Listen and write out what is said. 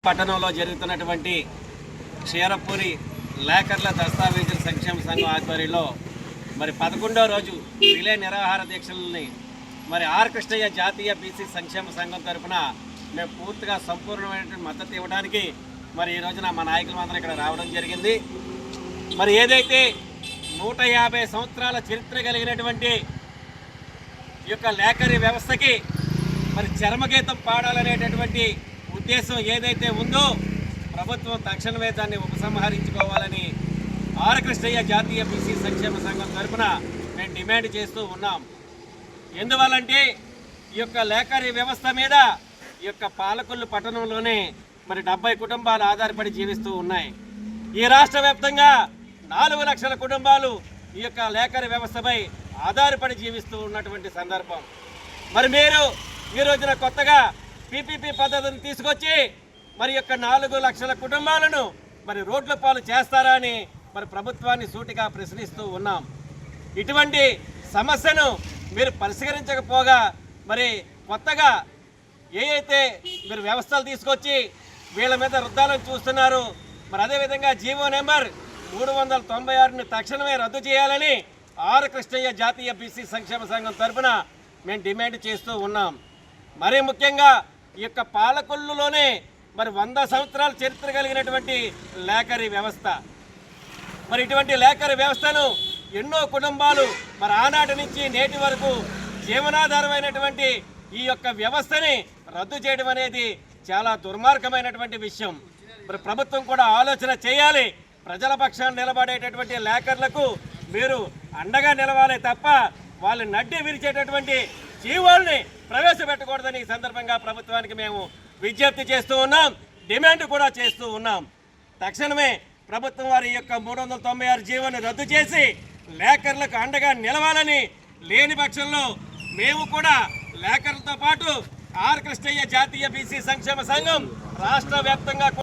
పట్టణంలో జరుగుతున్నటువంటి క్షీరపురి లేఖర్ల దస్తావేజుల సంక్షేమ సంఘం ఆధ్వర్యంలో మరి 11వ రోజు రిలే నిరాహార దీక్షలని మరి ఆర్ కృష్ణయ్య జాతీయ బీసీ సంక్షేమ సంఘం తరఫున మేము పూర్తిగా సంపూర్ణమైనటువంటి మద్దతు ఇవ్వడానికి మరి ఈ రోజున మా నాయకులందరూ ఇక్కడ రావడం జరిగింది. మరి ఏదైతే 150 సంవత్సరాల చరిత్ర కలిగినటువంటి ఈ యొక్క లేఖరి వ్యవస్థకి మరి చరమగీతం పాడాలనేటటువంటి ఉద్దేశం ఏదైతే ఉందో ప్రభుత్వం తక్షణమే దాన్ని ఉపసంహరించుకోవాలని ఆర్ కృష్ణయ్య జాతీయ బీసీ సంక్షేమ సంఘం తరఫున మేము డిమాండ్ చేస్తూ ఉన్నాం. ఎందువల్లంటే ఈ యొక్క లేఖరి వ్యవస్థ మీద ఈ యొక్క పాలకొల్లు పట్టణంలోనే మరి 70 కుటుంబాలు ఆధారపడి జీవిస్తూ ఉన్నాయి. ఈ రాష్ట్ర వ్యాప్తంగా 4 లక్షల కుటుంబాలు ఈ యొక్క లేఖరి వ్యవస్థపై ఆధారపడి జీవిస్తూ ఉన్నటువంటి సందర్భం. మరి మీరు ఈ రోజున కొత్తగా పీపీపీ పద్ధతిని తీసుకొచ్చి మరి యొక్క 4 లక్షల కుటుంబాలను మరి రోడ్ల పాలు చేస్తారా అని మరి ప్రభుత్వాన్ని సూటిగా ప్రశ్నిస్తూ ఉన్నాం. ఇటువంటి సమస్యను మీరు పరిష్కరించకపోగా మరి కొత్తగా ఏవైతే మీరు వ్యవస్థలు తీసుకొచ్చి వీళ్ళ మీద రుద్దాలను చూస్తున్నారు. మరి అదేవిధంగా జీవో నెంబర్ 396ని తక్షణమే రద్దు చేయాలని ఆర్ కృష్ణయ్య జాతీయ బీసీ సంక్షేమ సంఘం తరఫున మేము డిమాండ్ చేస్తూ ఉన్నాం. మరీ ముఖ్యంగా ఈ యొక్క పాలకొల్లులోనే మరి 100 సంవత్సరాల చరిత్ర కలిగినటువంటి లేఖరి వ్యవస్థ. మరి ఇటువంటి లేఖరి వ్యవస్థను ఎన్నో కుటుంబాలు మరి ఆనాటి నుంచి నేటి వరకు జీవనాధారమైనటువంటి ఈ యొక్క వ్యవస్థని రద్దు చేయడం అనేది చాలా దుర్మార్గమైనటువంటి విషయం. మరి ప్రభుత్వం కూడా ఆలోచన చేయాలి. ప్రజల పక్షాన నిలబడేటటువంటి లేఖర్లకు మీరు అండగా నిలవాలి తప్ప వాళ్ళు నడ్డి విరిచేటటువంటి జీవాల్ని ప్రవేశపెట్టకూడదని ఈ సందర్భంగా ప్రభుత్వానికి మేము విజ్ఞప్తి చేస్తూ ఉన్నాం, డిమాండ్ కూడా చేస్తూ ఉన్నాం. తక్షణమే ప్రభుత్వం వారి యొక్క 396 జీవోను రద్దు చేసి లేఖర్లకు అండగా నిలవాలని, లేని పక్షంలో మేము కూడా లేఖర్లతో పాటు ఆర్ కృష్ణయ్య జాతీయ బీసీ సంక్షేమ సంఘం రాష్ట్ర వ్యాప్తంగా